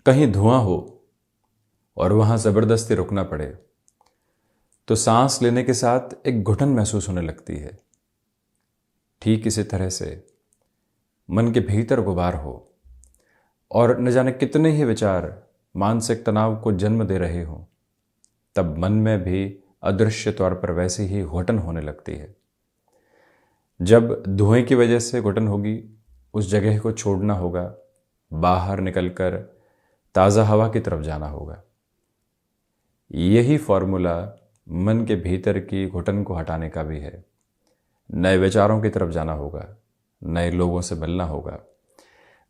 कहीं धुआं हो और वहाँ ज़बरदस्ती रुकना पड़े तो सांस लेने के साथ एक घुटन महसूस होने लगती है। ठीक इसी तरह से मन के भीतर गुबार हो और न जाने कितने ही विचार मानसिक तनाव को जन्म दे रहे हों, तब मन में भी अदृश्य तौर पर वैसी ही घुटन होने लगती है। जब धुएं की वजह से घुटन होगी, उस जगह को छोड़ना होगा, बाहर निकलकर ताज़ा हवा की तरफ जाना होगा। यही फॉर्मूला मन के भीतर की घुटन को हटाने का भी है। नए विचारों की तरफ जाना होगा, नए लोगों से मिलना होगा,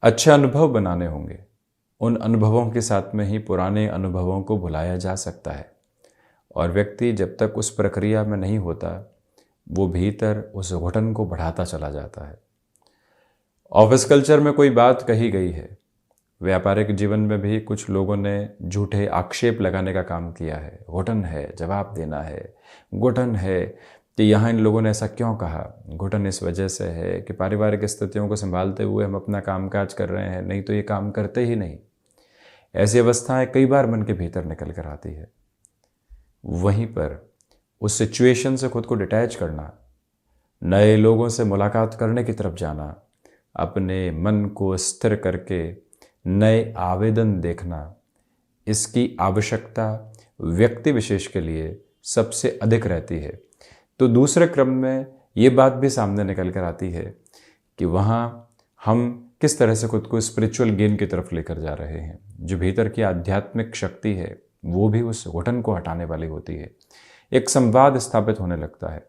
अच्छे अनुभव बनाने होंगे। उन अनुभवों के साथ में ही पुराने अनुभवों को भुलाया जा सकता है। और व्यक्ति जब तक उस प्रक्रिया में नहीं होता, वो भीतर उस घुटन को बढ़ाता चला जाता है। ऑफिस कल्चर में कोई बात कही गई है, व्यापारिक जीवन में भी कुछ लोगों ने झूठे आक्षेप लगाने का काम किया है। घुटन है, जवाब देना है, घुटन है कि यहाँ इन लोगों ने ऐसा क्यों कहा। घुटन इस वजह से है कि पारिवारिक स्थितियों को संभालते हुए हम अपना कामकाज कर रहे हैं, नहीं तो ये काम करते ही नहीं। ऐसी अवस्थाएं कई बार मन के भीतर निकल कर आती है। वहीं पर उस सिचुएशन से खुद को डिटैच करना, नए लोगों से मुलाकात करने की तरफ जाना, अपने मन को स्थिर करके नए आवेदन देखना, इसकी आवश्यकता व्यक्ति विशेष के लिए सबसे अधिक रहती है। तो दूसरे क्रम में ये बात भी सामने निकल कर आती है कि वहाँ हम किस तरह से खुद को स्पिरिचुअल गेन की तरफ लेकर जा रहे हैं। जो भीतर की आध्यात्मिक शक्ति है वो भी उस घुटन को हटाने वाली होती है। एक संवाद स्थापित होने लगता है।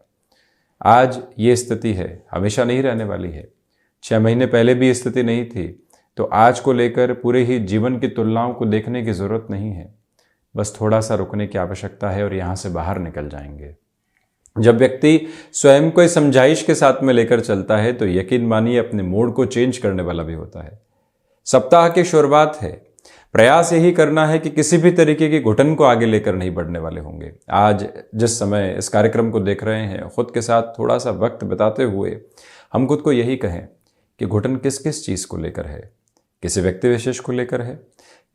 आज ये स्थिति है, हमेशा नहीं रहने वाली है। 6 महीने पहले भी स्थिति नहीं थी, तो आज को लेकर पूरे ही जीवन की तुलनाओं को देखने की ज़रूरत नहीं है। बस थोड़ा सा रुकने की आवश्यकता है और यहाँ से बाहर निकल जाएंगे। जब व्यक्ति स्वयं को समझाइश के साथ में लेकर चलता है तो यकीन मानिए अपने मूड को चेंज करने वाला भी होता है। सप्ताह की शुरुआत है, प्रयास यही करना है कि किसी भी तरीके की घुटन को आगे लेकर नहीं बढ़ने वाले होंगे। आज जिस समय इस कार्यक्रम को देख रहे हैं, खुद के साथ थोड़ा सा वक्त बिताते हुए हम खुद को यही कहें कि घुटन किस किस चीज़ को लेकर है। किसी व्यक्ति विशेष को लेकर है,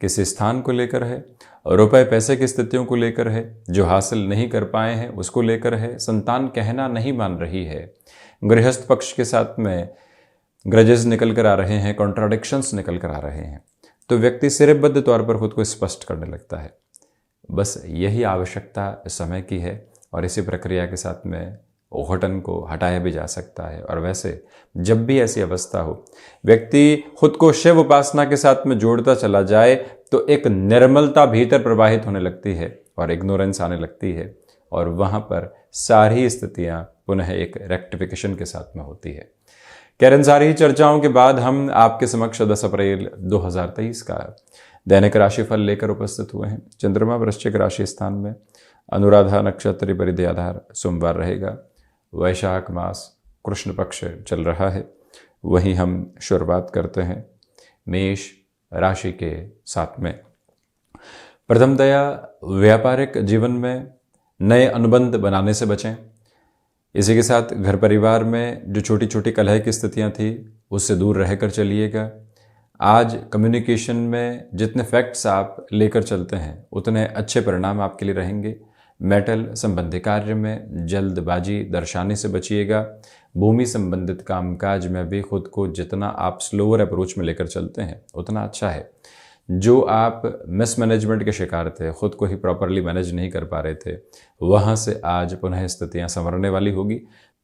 किसी स्थान को लेकर है, रुपए पैसे की स्थितियों को लेकर है, जो हासिल नहीं कर पाए हैं उसको लेकर है, संतान कहना नहीं मान रही है, गृहस्थ पक्ष के साथ में ग्रजेस निकल कर आ रहे हैं, कॉन्ट्राडिक्शंस निकल कर आ रहे हैं। तो व्यक्ति सिरबद्ध तौर पर खुद को स्पष्ट करने लगता है। बस यही आवश्यकता इस समय की है और इसी प्रक्रिया के साथ में घुटन को हटाया भी जा सकता है। और वैसे जब भी ऐसी अवस्था हो, व्यक्ति खुद को शिव उपासना के साथ में जोड़ता चला जाए तो एक निर्मलता भीतर प्रवाहित होने लगती है और इग्नोरेंस आने लगती है और वहाँ पर सारी स्थितियाँ पुनः एक रेक्टिफिकेशन के साथ में होती है। कैरन सारी चर्चाओं के बाद हम आपके समक्ष 10 अप्रैल 2023 का दैनिक राशिफल लेकर उपस्थित हुए हैं। चंद्रमा वृश्चिक राशि स्थान में, अनुराधा नक्षत्र परिधि आधार सोमवार रहेगा, वैशाख मास कृष्ण पक्ष चल रहा है। वहीं हम शुरुआत करते हैं मेष राशि के साथ में। प्रथमतया व्यापारिक जीवन में नए अनुबंध बनाने से बचें। इसी के साथ घर परिवार में जो छोटी छोटी कलह की स्थितियां थी उससे दूर रहकर चलिएगा। आज कम्युनिकेशन में जितने फैक्ट्स आप लेकर चलते हैं उतने अच्छे परिणाम आपके लिए रहेंगे। मेटल संबंधी कार्य में जल्दबाजी दर्शाने से बचिएगा। भूमि संबंधित कामकाज में भी खुद को जितना आप स्लोअर अप्रोच में लेकर चलते हैं उतना अच्छा है। जो आप मिसमैनेजमेंट के शिकार थे, खुद को ही प्रॉपरली मैनेज नहीं कर पा रहे थे, वहाँ से आज पुनः स्थितियाँ संवरने वाली होगी।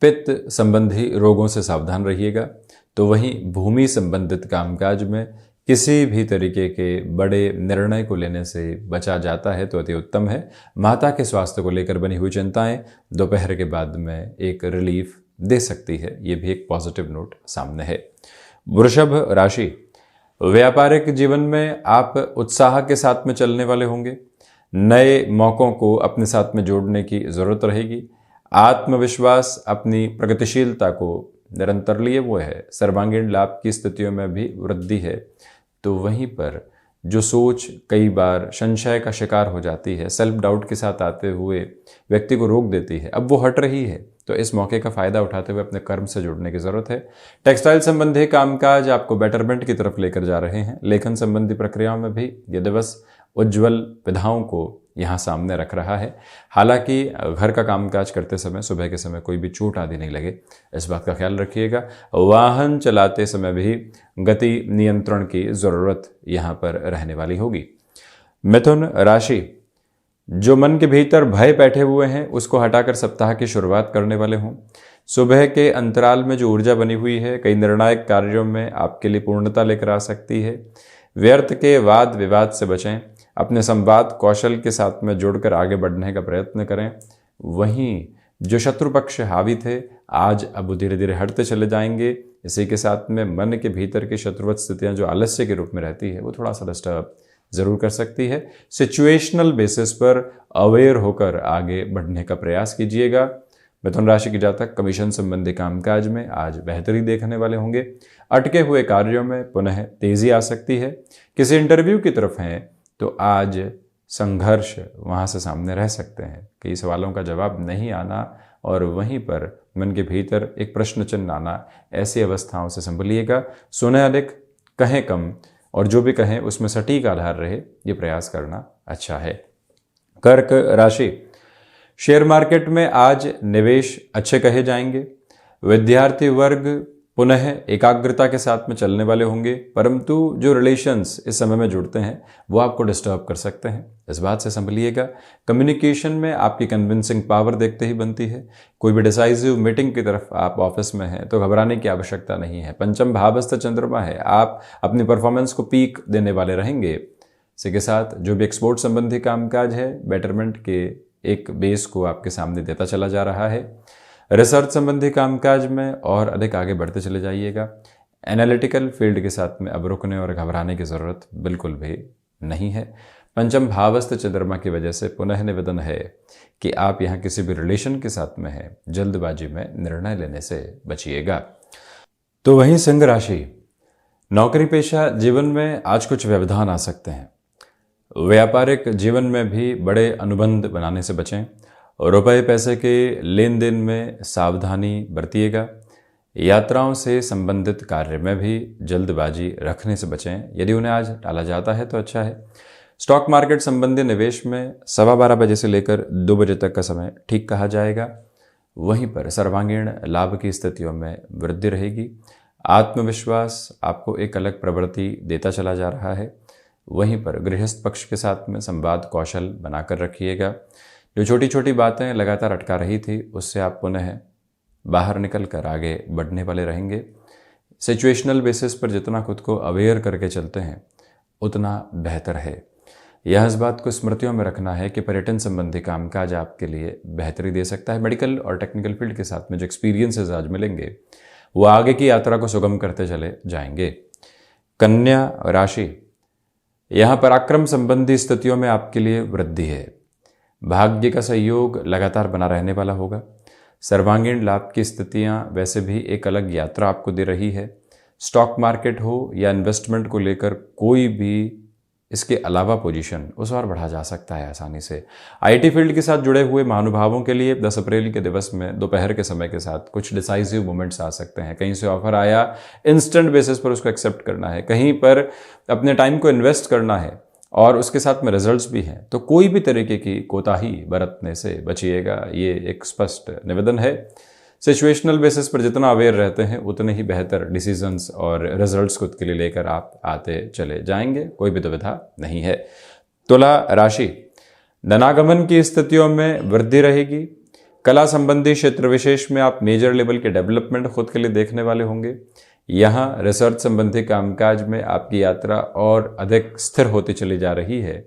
पित्त संबंधी रोगों से सावधान रहिएगा। तो वहीं भूमि संबंधित कामकाज में किसी भी तरीके के बड़े निर्णय को लेने से बचा जाता है तो अति उत्तम है। माता के स्वास्थ्य को लेकर बनी हुई चिंताएं दोपहर के बाद में एक रिलीफ दे सकती है। ये भी एक पॉजिटिव नोट सामने है। वृषभ राशि, व्यापारिक जीवन में आप उत्साह के साथ में चलने वाले होंगे। नए मौक़ों को अपने साथ में जोड़ने की ज़रूरत रहेगी। आत्मविश्वास अपनी प्रगतिशीलता को निरंतर लिए हुए है। सर्वांगीण लाभ की स्थितियों में भी वृद्धि है। तो वहीं पर जो सोच कई बार संशय का शिकार हो जाती है, सेल्फ डाउट के साथ आते हुए व्यक्ति को रोक देती है, अब वो हट रही है। तो इस मौके का फायदा उठाते हुए अपने कर्म से जुड़ने की जरूरत है। टेक्सटाइल संबंधी कामकाज आपको बेटरमेंट की तरफ लेकर जा रहे हैं। लेखन संबंधी प्रक्रियाओं में भी ये दिवस उज्ज्वल विधाओं को यहाँ सामने रख रहा है। हालांकि घर का कामकाज करते समय सुबह के समय कोई भी चोट आदि नहीं लगे, इस बात का ख्याल रखिएगा। वाहन चलाते समय भी गति नियंत्रण की ज़रूरत यहाँ पर रहने वाली होगी। मिथुन राशि, जो मन के भीतर भय बैठे हुए हैं उसको हटाकर सप्ताह की शुरुआत करने वाले हों। सुबह के अंतराल में जो ऊर्जा बनी हुई है कई निर्णायक कार्यों में आपके लिए पूर्णता लेकर आ सकती है। व्यर्थ के वाद विवाद से बचें। अपने संवाद कौशल के साथ में जोड़कर आगे बढ़ने का प्रयत्न करें। वहीं जो शत्रु पक्ष हावी थे आज अब धीरे धीरे हटते चले जाएंगे। इसी के साथ में मन के भीतर की शत्रुवत स्थितियां जो आलस्य के रूप में रहती है वो थोड़ा सा डिस्टर्ब जरूर कर सकती है। सिचुएशनल बेसिस पर अवेयर होकर आगे बढ़ने का प्रयास कीजिएगा। मिथुन राशि के जातक कमीशन संबंधी कामकाज में आज बेहतरी देखने वाले होंगे। अटके हुए कार्यों में पुनः तेजी आ सकती है। किसी इंटरव्यू की तरफ हैं तो आज संघर्ष वहाँ से सामने रह सकते हैं। कई सवालों का जवाब नहीं आना और वहीं पर मन के भीतर एक प्रश्न चिन्ह आना, ऐसी अवस्थाओं से संभलिएगा। सुने अधिक कहें कम और जो भी कहें उसमें सटीक आधार रहे, ये प्रयास करना अच्छा है। कर्क राशि, शेयर मार्केट में आज निवेश अच्छे कहे जाएंगे। विद्यार्थी वर्ग पुनः एकाग्रता के साथ में चलने वाले होंगे, परंतु जो रिलेशंस इस समय में जुड़ते हैं वो आपको डिस्टर्ब कर सकते हैं, इस बात से संभलिएगा। कम्युनिकेशन में आपकी कन्विंसिंग पावर देखते ही बनती है। कोई भी डिसाइसिव मीटिंग की तरफ आप ऑफिस में हैं तो घबराने की आवश्यकता नहीं है। पंचम भावस्थ चंद्रमा है, आप अपनी परफॉर्मेंस को पीक देने वाले रहेंगे। इसी के साथ जो भी एक्सपोर्ट संबंधी कामकाज है बेटरमेंट के एक बेस को आपके सामने देता चला जा रहा है। रिसर्च संबंधी कामकाज में और अधिक आगे बढ़ते चले जाइएगा। एनालिटिकल फील्ड के साथ में अब रुकने और घबराने की ज़रूरत बिल्कुल भी नहीं है। पंचम भावस्थ चंद्रमा की वजह से पुनः निवेदन है कि आप यहाँ किसी भी रिलेशन के साथ में हैं, जल्दबाजी में निर्णय लेने से बचिएगा। तो वहीं सिंह राशि, नौकरी पेशा जीवन में आज कुछ व्यवधान आ सकते हैं। व्यापारिक जीवन में भी बड़े अनुबंध बनाने से बचें। रुपए पैसे के लेन देन में सावधानी बरतिएगा। यात्राओं से संबंधित कार्य में भी जल्दबाजी रखने से बचें। यदि उन्हें आज टाला जाता है तो अच्छा है। स्टॉक मार्केट संबंधी निवेश में 12:15 बजे से लेकर 2 बजे तक का समय ठीक कहा जाएगा। वहीं पर सर्वांगीण लाभ की स्थितियों में वृद्धि रहेगी। आत्मविश्वास आपको एक अलग प्रवृत्ति देता चला जा रहा है। वहीं पर गृहस्थ पक्ष के साथ में संवाद कौशल बनाकर रखिएगा। जो छोटी छोटी बातें लगातार अटका रही थी उससे आप पुनः बाहर निकल कर आगे बढ़ने वाले रहेंगे। सिचुएशनल बेसिस पर जितना खुद को अवेयर करके चलते हैं उतना बेहतर है। यह इस बात को स्मृतियों में रखना है कि पर्यटन संबंधी कामकाज आपके लिए बेहतरी दे सकता है। मेडिकल और टेक्निकल फील्ड के साथ में जो एक्सपीरियंसेस आज मिलेंगे वो आगे की यात्रा को सुगम करते चले जाएंगे। कन्या राशि, यहाँ पराक्रम संबंधी स्थितियों में आपके लिए वृद्धि है। भाग्य का सहयोग लगातार बना रहने वाला होगा। सर्वांगीण लाभ की स्थितियां वैसे भी एक अलग यात्रा आपको दे रही है। स्टॉक मार्केट हो या इन्वेस्टमेंट को लेकर कोई भी इसके अलावा पोजीशन उस और बढ़ा जा सकता है आसानी से। आईटी फील्ड के साथ जुड़े हुए महानुभावों के लिए 10 अप्रैल के दिवस में दोपहर के समय के साथ कुछ डिसाइसिव मोमेंट्स आ सकते हैं। कहीं से ऑफर आया, इंस्टेंट बेसिस पर उसको एक्सेप्ट करना है, कहीं पर अपने टाइम को इन्वेस्ट करना है और उसके साथ में रिजल्ट्स भी हैं, तो कोई भी तरीके की कोताही बरतने से बचिएगा, ये एक स्पष्ट निवेदन है। सिचुएशनल बेसिस पर जितना अवेयर रहते हैं उतने ही बेहतर डिसीजंस और रिजल्ट्स खुद के लिए लेकर आप आते चले जाएंगे, कोई भी दुविधा नहीं है। तुला राशि, धनागमन की स्थितियों में वृद्धि रहेगी। कला संबंधी क्षेत्र विशेष में आप मेजर लेवल के डेवलपमेंट खुद के लिए देखने वाले होंगे। यहाँ रिसर्च संबंधी कामकाज में आपकी यात्रा और अधिक स्थिर होती चली जा रही है।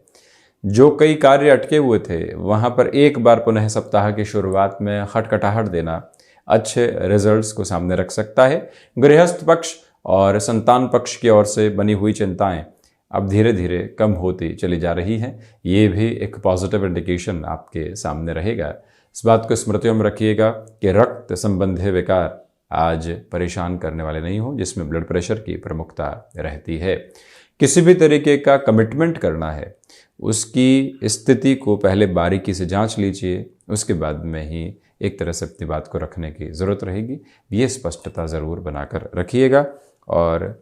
जो कई कार्य अटके हुए थे वहाँ पर एक बार पुनः सप्ताह की शुरुआत में खटखटाहट देना अच्छे रिजल्ट्स को सामने रख सकता है। गृहस्थ पक्ष और संतान पक्ष की ओर से बनी हुई चिंताएं अब धीरे धीरे कम होती चली जा रही हैं। ये भी एक पॉजिटिव इंडिकेशन आपके सामने रहेगा। इस बात को स्मृतियों में रखिएगा कि रक्त संबंधी विकार आज परेशान करने वाले नहीं हो, जिसमें ब्लड प्रेशर की प्रमुखता रहती है। किसी भी तरीके का कमिटमेंट करना है, उसकी स्थिति को पहले बारीकी से जांच लीजिए, उसके बाद में ही एक तरह से अपनी बात को रखने की ज़रूरत रहेगी। ये स्पष्टता ज़रूर बनाकर रखिएगा और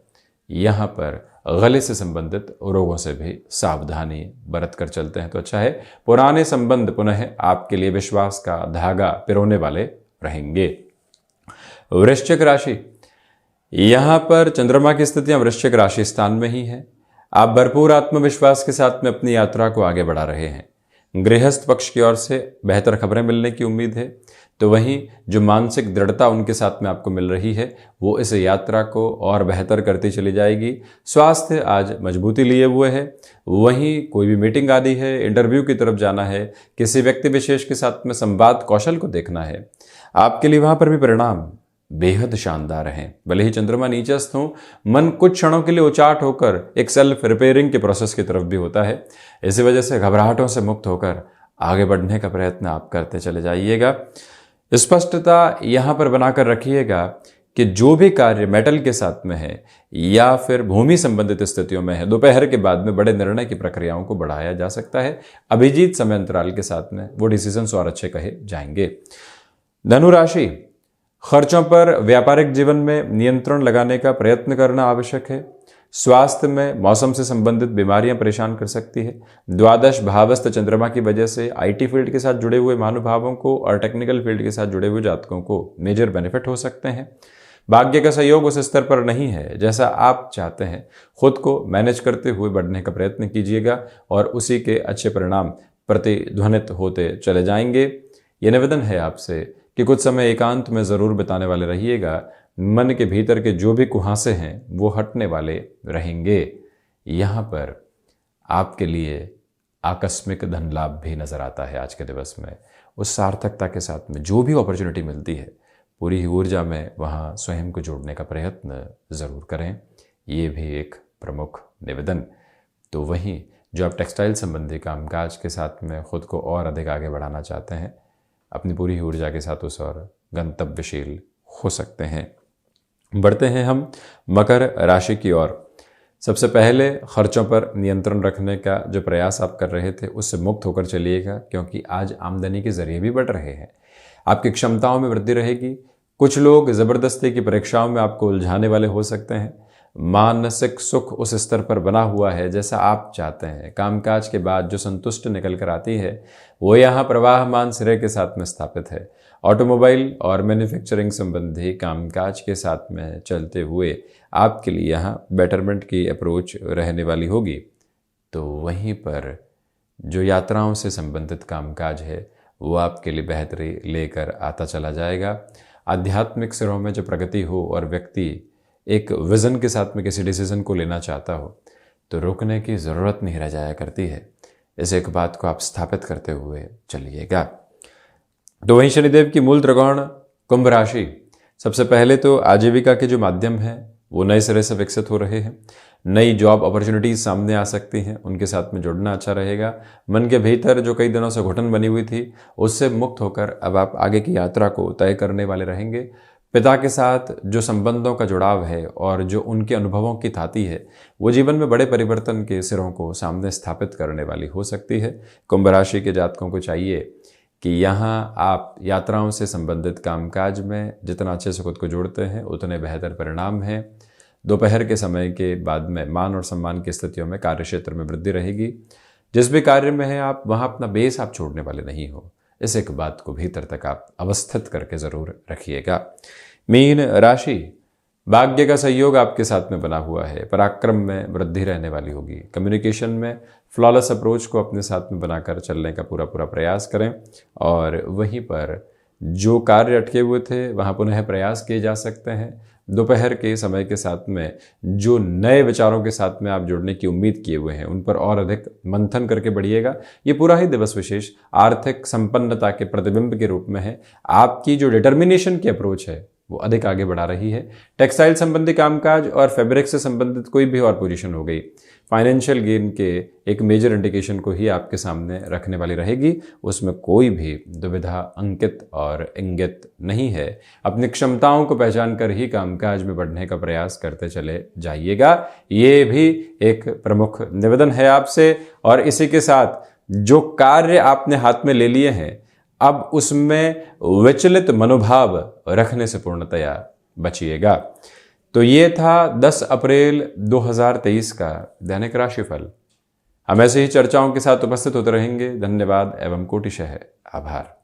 यहाँ पर गले से संबंधित रोगों से भी सावधानी बरत कर चलते हैं तो अच्छा है। पुराने संबंध पुनः आपके लिए विश्वास का धागा पिरोने वाले रहेंगे। वृश्चिक राशि, यहाँ पर चंद्रमा की स्थितियां वृश्चिक राशि स्थान में ही है। आप भरपूर आत्मविश्वास के साथ में अपनी यात्रा को आगे बढ़ा रहे हैं। गृहस्थ पक्ष की ओर से बेहतर खबरें मिलने की उम्मीद है, तो वहीं जो मानसिक दृढ़ता उनके साथ में आपको मिल रही है वो इस यात्रा को और बेहतर करती चली जाएगी। स्वास्थ्य आज मजबूती लिए हुए है। वहीं कोई भी मीटिंग आदि है, इंटरव्यू की तरफ जाना है, किसी व्यक्ति विशेष के साथ में संवाद कौशल को देखना है, आपके लिए वहां पर भी परिणाम बेहद शानदार हैं। भले ही चंद्रमा नीचस्थ हो, मन कुछ क्षणों के लिए उचाट होकर एक सेल्फ रिपेयरिंग के प्रोसेस की तरफ भी होता है। इसी वजह से घबराहटों से मुक्त होकर आगे बढ़ने का प्रयत्न आप करते चले जाइएगा। स्पष्टता यहाँ पर बनाकर रखिएगा कि जो भी कार्य मेटल के साथ में है या फिर भूमि संबंधित स्थितियों में है, दोपहर के बाद में बड़े निर्णय की प्रक्रियाओं को बढ़ाया जा सकता है। अभिजीत समय अंतराल के साथ में वो डिसीजंस और अच्छे कहे जाएंगे। धनु राशि, खर्चों पर व्यापारिक जीवन में नियंत्रण लगाने का प्रयत्न करना आवश्यक है। स्वास्थ्य में मौसम से संबंधित बीमारियां परेशान कर सकती है। द्वादश भावस्थ चंद्रमा की वजह से आईटी फील्ड के साथ जुड़े हुए महानुभावों को और टेक्निकल फील्ड के साथ जुड़े हुए जातकों को मेजर बेनिफिट हो सकते हैं। भाग्य का सहयोग उस स्तर पर नहीं है जैसा आप चाहते हैं। खुद को मैनेज करते हुए बढ़ने का प्रयत्न कीजिएगा और उसी के अच्छे परिणाम प्रतिध्वनित होते चले जाएंगे। ये निवेदन है आपसे कि कुछ समय एकांत में ज़रूर बिताने वाले रहिएगा। मन के भीतर के जो भी कुहासे हैं वो हटने वाले रहेंगे। यहाँ पर आपके लिए आकस्मिक धन लाभ भी नज़र आता है। आज के दिवस में उस सार्थकता के साथ में जो भी अपॉर्चुनिटी मिलती है, पूरी ऊर्जा में वहाँ स्वयं को जोड़ने का प्रयत्न ज़रूर करें। ये भी एक प्रमुख निवेदन। तो वहीं जो आप टेक्सटाइल संबंधी कामकाज के साथ में खुद को और अधिक आगे बढ़ाना चाहते हैं, अपनी पूरी ऊर्जा के साथ उस और गंतव्यशील हो सकते हैं। बढ़ते हैं हम मकर राशि की ओर। सबसे पहले खर्चों पर नियंत्रण रखने का जो प्रयास आप कर रहे थे उससे मुक्त होकर चलिएगा, क्योंकि आज आमदनी के जरिए भी बढ़ रहे हैं। आपकी क्षमताओं में वृद्धि रहेगी। कुछ लोग ज़बरदस्ती की परीक्षाओं में आपको उलझाने वाले हो सकते हैं। मानसिक सुख उस स्तर पर बना हुआ है जैसा आप चाहते हैं। कामकाज के बाद जो संतुष्ट निकल कर आती है वो यहाँ प्रवाहमान सिरे के साथ में स्थापित है। ऑटोमोबाइल और मैन्युफैक्चरिंग संबंधी कामकाज के साथ में चलते हुए आपके लिए यहाँ बेटरमेंट की अप्रोच रहने वाली होगी। तो वहीं पर जो यात्राओं से संबंधित कामकाज है वो आपके लिए बेहतरी लेकर आता चला जाएगा। आध्यात्मिक सिरों में जो प्रगति हो और व्यक्ति एक विज़न के साथ में किसी डिसीजन को लेना चाहता हो तो रुकने की ज़रूरत नहीं रह जाया करती है। इस एक बात को आप स्थापित करते हुए चलिएगा। तो वहीं शनिदेव की मूल त्रिकोण कुंभ राशि, सबसे पहले तो आजीविका के जो माध्यम हैं वो नए सिरे से विकसित हो रहे हैं। नई जॉब अपॉर्चुनिटीज सामने आ सकती हैं, उनके साथ में जुड़ना अच्छा रहेगा। मन के भीतर जो कई दिनों से घुटन बनी हुई थी उससे मुक्त होकर अब आप आगे की यात्रा को तय करने वाले रहेंगे। पिता के साथ जो संबंधों का जुड़ाव है और जो उनके अनुभवों की थाती है वो जीवन में बड़े परिवर्तन के सिरों को सामने स्थापित करने वाली हो सकती है। कुंभ राशि के जातकों को चाहिए कि यहाँ आप यात्राओं से संबंधित कामकाज में जितना अच्छे से खुद को जोड़ते हैं उतने बेहतर परिणाम हैं। दोपहर के समय के बाद में मान और सम्मान की स्थितियों में कार्य क्षेत्र में वृद्धि रहेगी। जिस भी कार्य में हैं आप वहाँ अपना बेस आप छोड़ने वाले नहीं हो। इस एक बात को भीतर तक आप अवस्थित करके ज़रूर रखिएगा। मीन राशि, भाग्य का सहयोग आपके साथ में बना हुआ है। पराक्रम में वृद्धि रहने वाली होगी। कम्युनिकेशन में फ्लॉलेस अप्रोच को अपने साथ में बनाकर चलने का पूरा प्रयास करें और वहीं पर जो कार्य अटके हुए थे वहाँ पुनः प्रयास किए जा सकते हैं। दोपहर के समय के साथ में जो नए विचारों के साथ में आप जुड़ने की उम्मीद किए हुए हैं उन पर और अधिक मंथन करके बढ़िएगा। ये पूरा ही दिवस विशेष आर्थिक संपन्नता के प्रतिबिंब के रूप में है। आपकी जो डिटर्मिनेशन की अप्रोच है वो अधिक आगे बढ़ा रही है। टेक्सटाइल संबंधी कामकाज और फैब्रिक से संबंधित कोई भी और पोजीशन हो गई, फाइनेंशियल गेन के एक मेजर इंडिकेशन को ही आपके सामने रखने वाली रहेगी। उसमें कोई भी दुविधा अंकित और इंगित नहीं है। अपनी क्षमताओं को पहचान कर ही कामकाज में बढ़ने का प्रयास करते चले जाइएगा, ये भी एक प्रमुख निवेदन है आपसे। और इसी के साथ जो कार्य आपने हाथ में ले लिए हैं, अब उसमें विचलित मनोभाव रखने से पूर्णतया बचिएगा। तो ये था 10 अप्रैल 2023 का दैनिक राशिफल। हम ऐसे ही चर्चाओं के साथ उपस्थित होते रहेंगे। धन्यवाद एवं कोटिशः आभार।